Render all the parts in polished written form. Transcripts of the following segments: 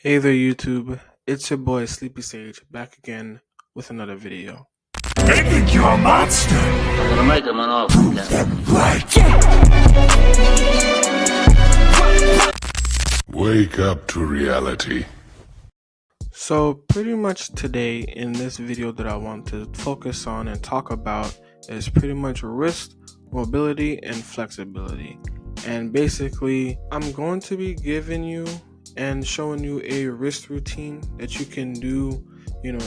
Hey there YouTube, it's your boy Sleepy Sage back again with another video. They think you're a monster. I'm gonna make him an offer again. Wake up to reality. So pretty much today in this video that I want to focus on and talk about is pretty much wrist mobility and flexibility. And basically I'm going to be giving you and showing you a wrist routine that you can do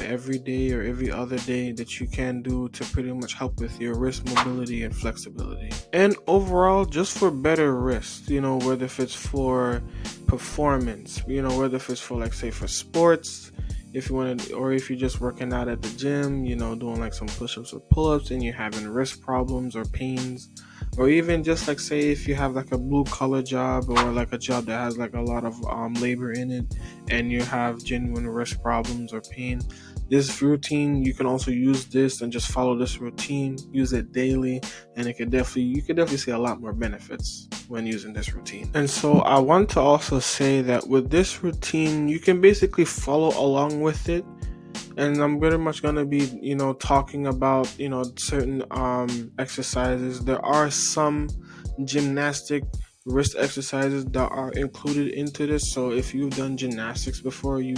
every day or every other day that you can do to pretty much help with your wrist mobility and flexibility. And overall, just for better wrist, whether if it's for performance, whether if it's for say for sports, if you want to, or if you're just working out at the gym, doing like some push-ups or pull-ups and you're having wrist problems or pains, or even just say if you have like a blue collar job or like a job that has like a lot of labor in it and you have genuine wrist problems or pain, this routine, you can also use this and just follow this routine, use it daily, and you could definitely see a lot more benefits when using this routine. And so I want to also say that with this routine, you can basically follow along with it. And I'm pretty much going to be, talking about, certain exercises. There are some gymnastic wrist exercises that are included into this. So if you've done gymnastics before, you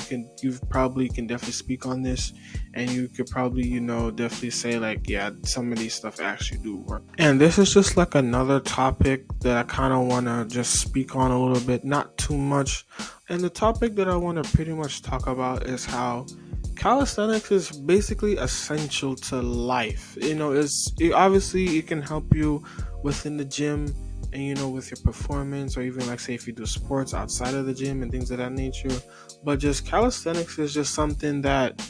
probably can definitely speak on this, and you could probably, definitely say yeah, some of these stuff actually do work. And this is just like another topic that I kind of want to just speak on a little bit, not too much. And the topic that I want to pretty much talk about is how calisthenics is basically essential to life. Obviously it can help you within the gym and with your performance, or even say if you do sports outside of the gym and things of that nature. But just calisthenics is just something that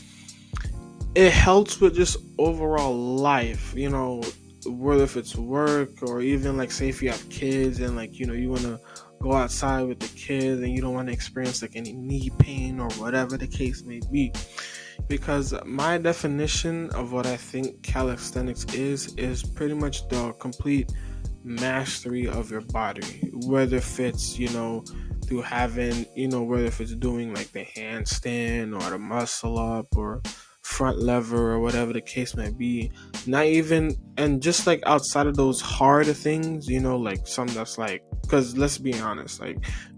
it helps with just overall life, whether if it's work or even say if you have kids and you want to go outside with the kids and you don't want to experience any knee pain or whatever the case may be. Because my definition of what I think calisthenics is pretty much the complete mastery of your body, whether if it's through having whether if it's doing the handstand or the muscle up or front lever or whatever the case may be. Not even, and just outside of those harder things, some that's because let's be honest,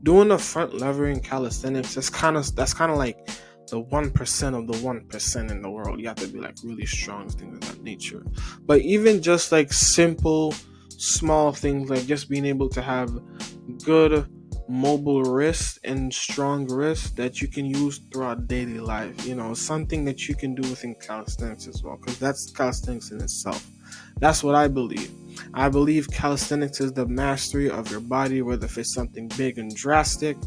doing a front lever in calisthenics, that's kind of like the 1% of the 1% in the world. You have to be really strong, things of that nature. But even just simple small things, just being able to have good mobile wrist and strong wrist that you can use throughout daily life, something that you can do within calisthenics as well, because that's calisthenics in itself. That's what I believe. I believe calisthenics is the mastery of your body, whether if it's something big and drastic,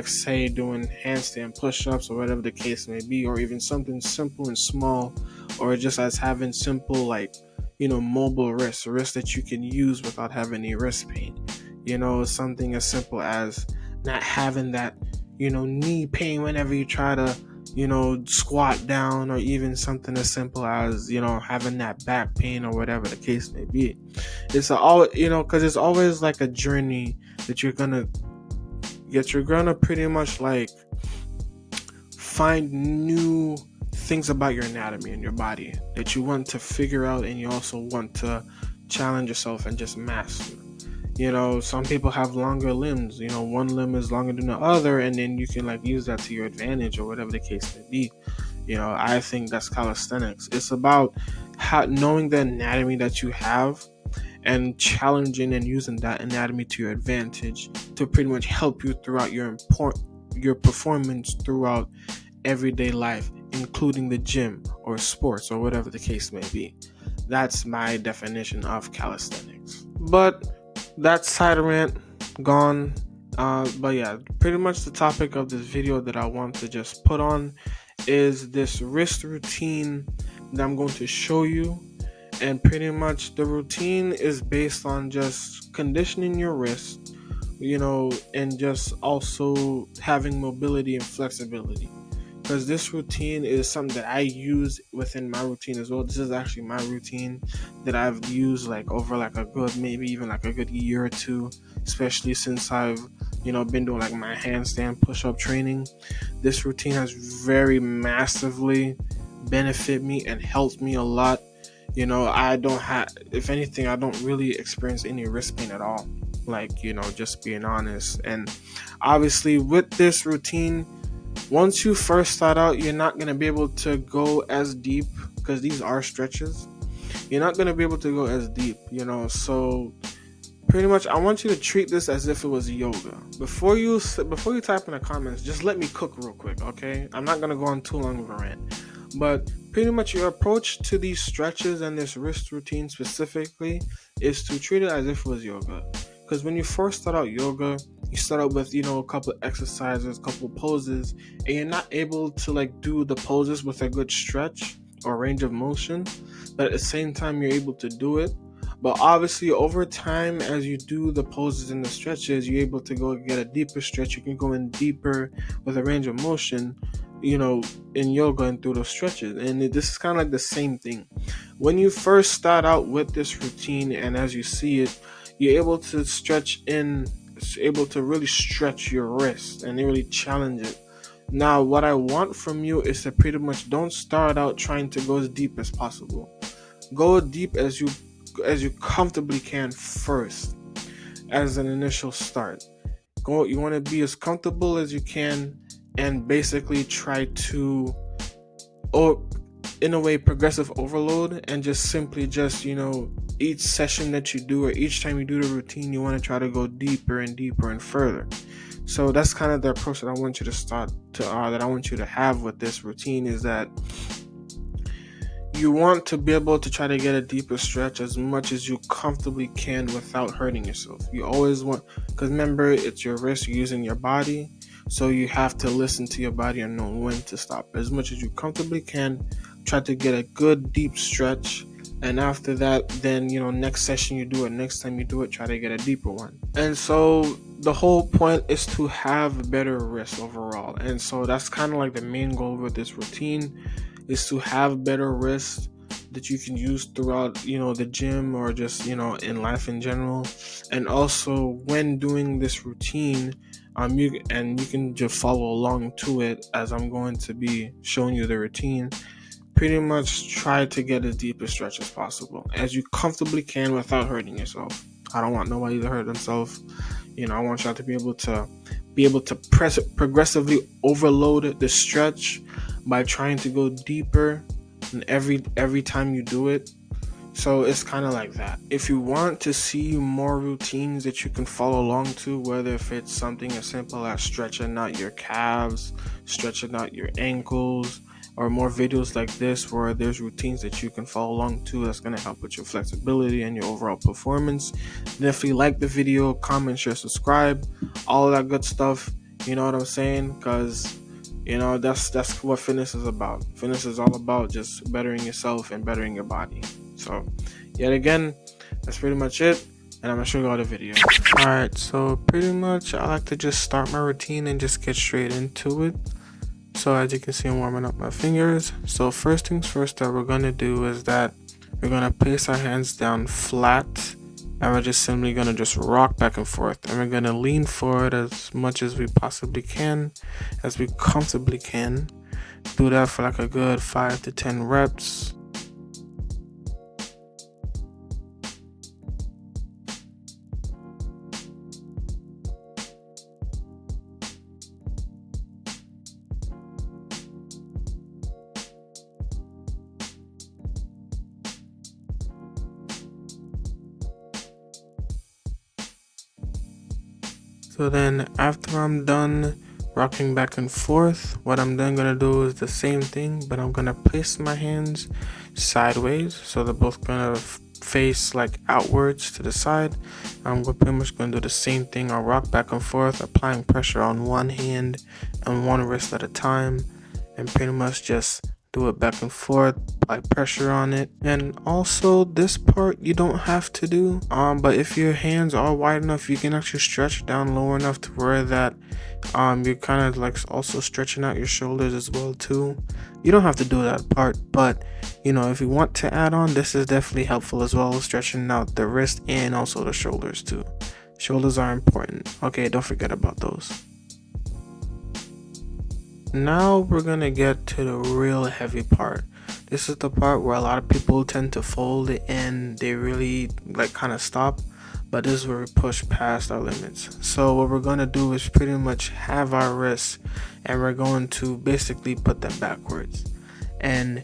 say doing handstand push-ups or whatever the case may be, or even something simple and small, or just as having simple mobile wrist that you can use without having any wrist pain. Something as simple as not having that knee pain whenever you try to squat down, or even something as simple as having that back pain or whatever the case may be. It's all because it's always a journey that you're gonna pretty much find new things about your anatomy and your body that you want to figure out, and you also want to challenge yourself and just master. Some people have longer limbs, one limb is longer than the other, and then you can use that to your advantage or whatever the case may be. I think that's calisthenics. It's about knowing the anatomy that you have and challenging and using that anatomy to your advantage to pretty much help you throughout your performance throughout everyday life, including the gym or sports or whatever the case may be. That's my definition of calisthenics. But that side rant gone. But yeah, pretty much the topic of this video that I want to just put on is this wrist routine that I'm going to show you. And pretty much the routine is based on just conditioning your wrist, and just also having mobility and flexibility. Because this routine is something that I use within my routine as well. This is actually my routine that I've used over a good, maybe even a good year or two, especially since I've been doing like my handstand push-up training, this routine has very massively benefit me and helped me a lot. If anything, I don't really experience any wrist pain at all, like, just being honest. And obviously with this routine, once you first start out, you're not going to be able to go as deep because these are stretches. You're not going to be able to go as deep, so pretty much I want you to treat this as if it was yoga. Before you type in the comments, just let me cook real quick, okay? I'm not going to go on too long of a rant. But pretty much your approach to these stretches and this wrist routine specifically is to treat it as if it was yoga. Because when you first start out yoga, you start out with, a couple exercises, couple poses, and you're not able to like do the poses with a good stretch or range of motion, but at the same time you're able to do it. But obviously over time, as you do the poses and the stretches, you're able to go get a deeper stretch. You can go in deeper with a range of motion, in yoga and through those stretches. And this is kind of like the same thing. When you first start out with this routine, and as you see it, you're able to really stretch your wrist and really challenge it. Now, what I want from you is to pretty much don't start out trying to go as deep as possible. Go deep as you comfortably can first, as an initial start. You want to be as comfortable as you can, and basically try to, in a way, progressive overload, and just simply each session that you do or each time you do the routine, you want to try to go deeper and deeper and further. So that's kind of the approach that I want you to have with this routine, is that you want to be able to try to get a deeper stretch as much as you comfortably can without hurting yourself. You always want, because remember, it's your wrist, you're using your body, so you have to listen to your body and know when to stop. As much as you comfortably can, try to get a good deep stretch, and after that, then next session you do it, next time you do it, try to get a deeper one. And so the whole point is to have better wrists overall, and so that's kind of like the main goal with this routine, is to have better wrists that you can use throughout the gym or just in life in general. And also when doing this routine, you can just follow along to it as I'm going to be showing you the routine. Pretty much try to get as deep a stretch as possible, as you comfortably can without hurting yourself. I don't want nobody to hurt themselves. I want y'all to be able to progressively overload the stretch by trying to go deeper and every time you do it. So it's kind of like that. If you want to see more routines that you can follow along to, whether if it's something as simple as stretching out your calves, stretching out your ankles, or more videos like this where there's routines that you can follow along to that's going to help with your flexibility and your overall performance, definitely like the video, comment, share, subscribe, all of that good stuff. You know what I'm saying? Because that's what fitness is about. Fitness is all about just bettering yourself and bettering your body. So yet again, that's pretty much it, and I'm gonna show you all the video. Alright, so pretty much I like to just start my routine and just get straight into it. So as you can see, I'm warming up my fingers. So first things first that we're gonna do is that we're gonna place our hands down flat, and we're just simply gonna just rock back and forth, and we're gonna lean forward as much as we possibly can, as we comfortably can. Do that for like a good 5 to 10 reps. So then after I'm done rocking back and forth, what I'm then going to do is the same thing, but I'm going to place my hands sideways, so they're both going to face like outwards to the side. I'm pretty much going to do the same thing. I'll rock back and forth, applying pressure on one hand and one wrist at a time, and pretty much just do it back and forth, apply pressure on it. And also this part you don't have to do, but if your hands are wide enough, you can actually stretch down low enough to where that you're kind of like also stretching out your shoulders as well too. You don't have to do that part, but if you want to add on, this is definitely helpful as well, stretching out the wrist and also the shoulders too. Shoulders are important. Okay, don't forget about those. Now we're gonna get to the real heavy part. This is the part where a lot of people tend to fold and they really like kind of stop, but this is where we push past our limits. So what we're gonna do is pretty much have our wrists and we're going to basically put them backwards. And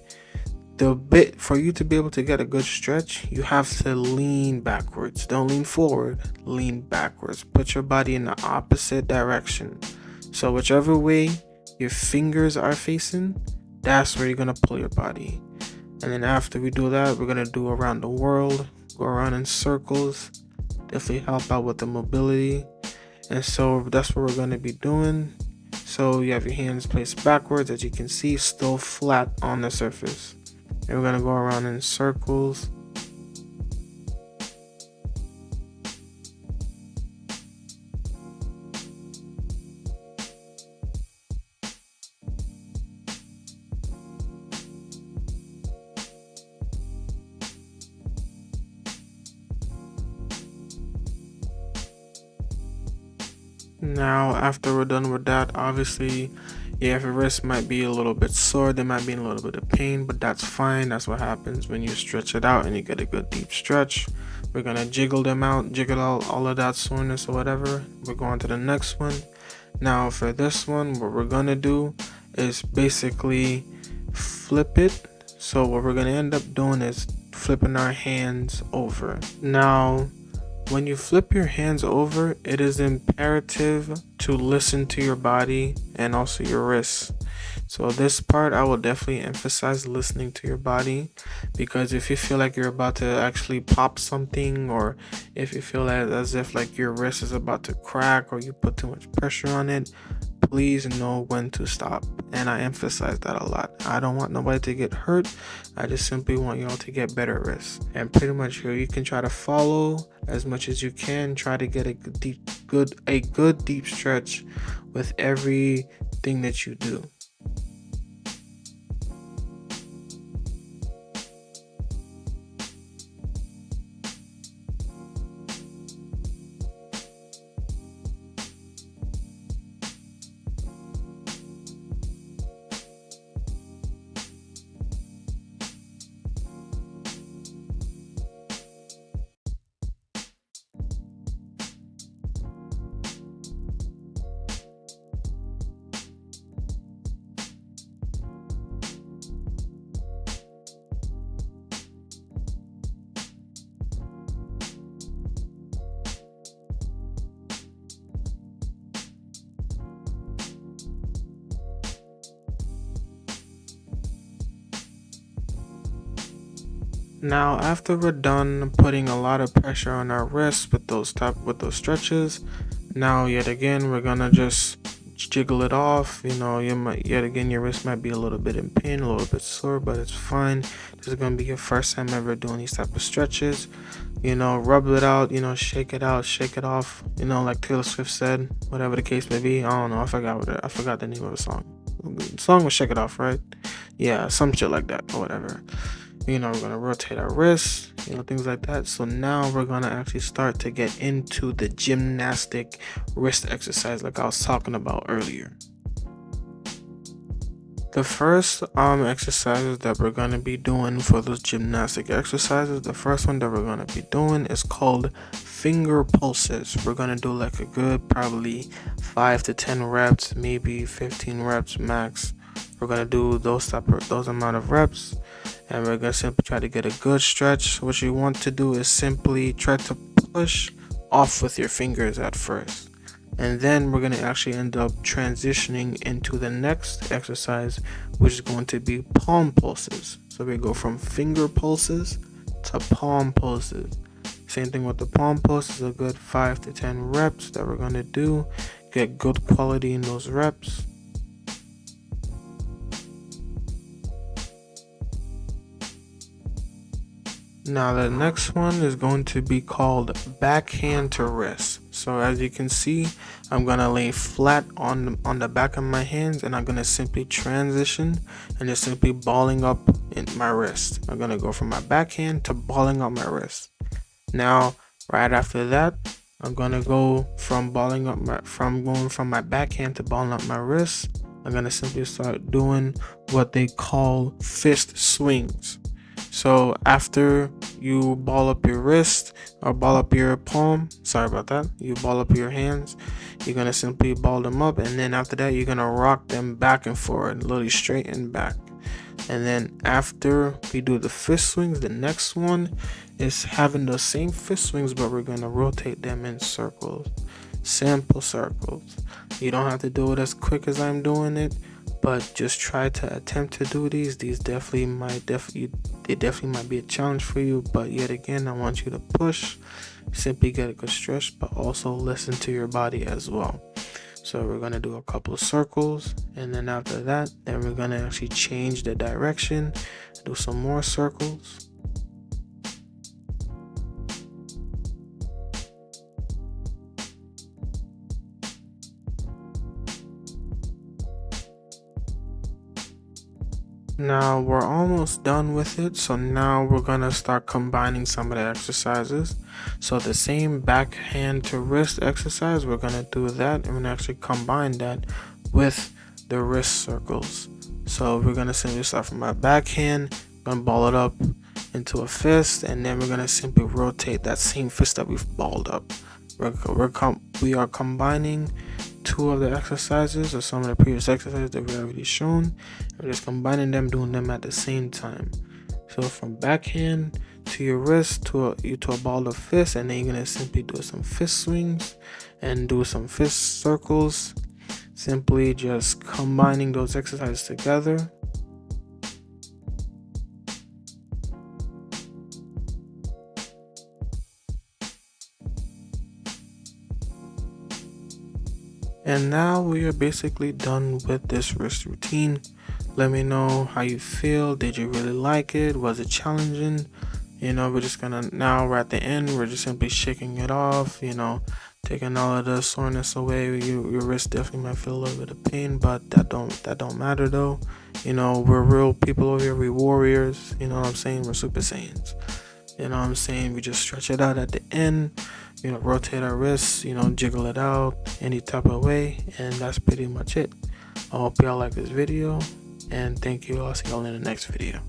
the bit for you to be able to get a good stretch, you have to lean backwards. Don't lean forward, lean backwards. Put your body in the opposite direction. So whichever way your fingers are facing, that's where you're gonna pull your body. And then after we do that, we're gonna do around the world, go around in circles, definitely help out with the mobility. And so that's what we're gonna be doing. So you have your hands placed backwards, as you can see, still flat on the surface. And we're gonna go around in circles. Now, after we're done with that, obviously, yeah, if your wrist might be a little bit sore, they might be in a little bit of pain, but that's fine. That's what happens when you stretch it out and you get a good deep stretch. We're gonna jiggle them out, jiggle out all of that soreness or whatever. We're going to the next one. Now, for this one, what we're gonna do is basically flip it. So what we're gonna end up doing is flipping our hands over. Now, when you flip your hands over, it is imperative to listen to your body and also your wrists. So this part, I will definitely emphasize listening to your body, because if you feel like you're about to actually pop something, or if you feel as if like your wrist is about to crack or you put too much pressure on it, please know when to stop. And I emphasize that a lot. I don't want nobody to get hurt. I just simply want y'all to get better wrists. And pretty much here you can try to follow as much as you can. Try to get a good deep stretch with everything that you do. Now, after we're done putting a lot of pressure on our wrists with those stretches, now yet again we're gonna just jiggle it off. You know, yet again your wrist might be a little bit in pain, a little bit sore, but it's fine. This is gonna be your first time ever doing these type of stretches. You know, rub it out, you know, shake it out, shake it off, you know, like Taylor Swift said, whatever the case may be. I don't know, I forgot the name of the song. The song was Shake It Off, right? Yeah, some shit like that or whatever. You know, we're gonna rotate our wrists, you know, things like that. So now we're gonna actually start to get into the gymnastic wrist exercise like I was talking about earlier. The first exercises that we're gonna be doing for those gymnastic exercises, the first one that we're gonna be doing is called finger pulses. We're gonna do like a good probably 5 to 10 reps, maybe 15 reps max. We're gonna do those amount of reps, and we're gonna simply try to get a good stretch. What you want to do is simply try to push off with your fingers at first, and then we're gonna actually end up transitioning into the next exercise, which is going to be palm pulses. So we go from finger pulses to palm pulses. Same thing with the palm pulses, a good 5 to 10 reps that we're gonna do. Get good quality in those reps. Now the next one is going to be called backhand to wrist. So as you can see, I'm gonna lay flat on the back of my hands, and I'm gonna simply transition and just simply balling up in my wrist. I'm gonna go from my backhand to balling up my wrist. Now right after that, I'm gonna go from going from my backhand to balling up my wrist. I'm gonna simply start doing what they call fist swings. So after you ball up your wrist or ball up your palm, sorry about that, you ball up your hands, you're gonna simply ball them up, and then after that you're gonna rock them back and forward, literally straight and back. And then after we do the fist swings, the next one is having the same fist swings, but we're gonna rotate them in circles, simple circles. You don't have to do it as quick as I'm doing it, but just try to attempt to do these. These definitely might be a challenge for you, but yet again, I want you to push, simply get a good stretch, but also listen to your body as well. So we're gonna do a couple of circles, and then after that, then we're gonna actually change the direction, do some more circles. Now we're almost done with it, so now we're gonna start combining some of the exercises. So the same backhand to wrist exercise, we're gonna do that, and we're gonna actually combine that with the wrist circles. So we're gonna simply start from my backhand, gonna ball it up into a fist, and then we're gonna simply rotate that same fist that we've balled up. We are combining two of the exercises or some of the previous exercises that we already shown. We're just combining them, doing them at the same time. So from backhand to your wrist to a ball of fist, and then you're gonna simply do some fist swings and do some fist circles. Simply just combining those exercises together. And now we are basically done with this wrist routine. Let me know how you feel. Did you really like it? Was it challenging? We're just gonna, now we're at the end, we're just simply shaking it off, taking all of the soreness away. Your wrist definitely might feel a little bit of pain, but that don't matter though. We're real people over here, we warriors, you know what I'm saying? We're Super Saiyans. You know what I'm saying? We just stretch it out at the end, rotate our wrists, jiggle it out any type of way, and that's pretty much it. I hope y'all like this video, and thank you. I'll see y'all in the next video.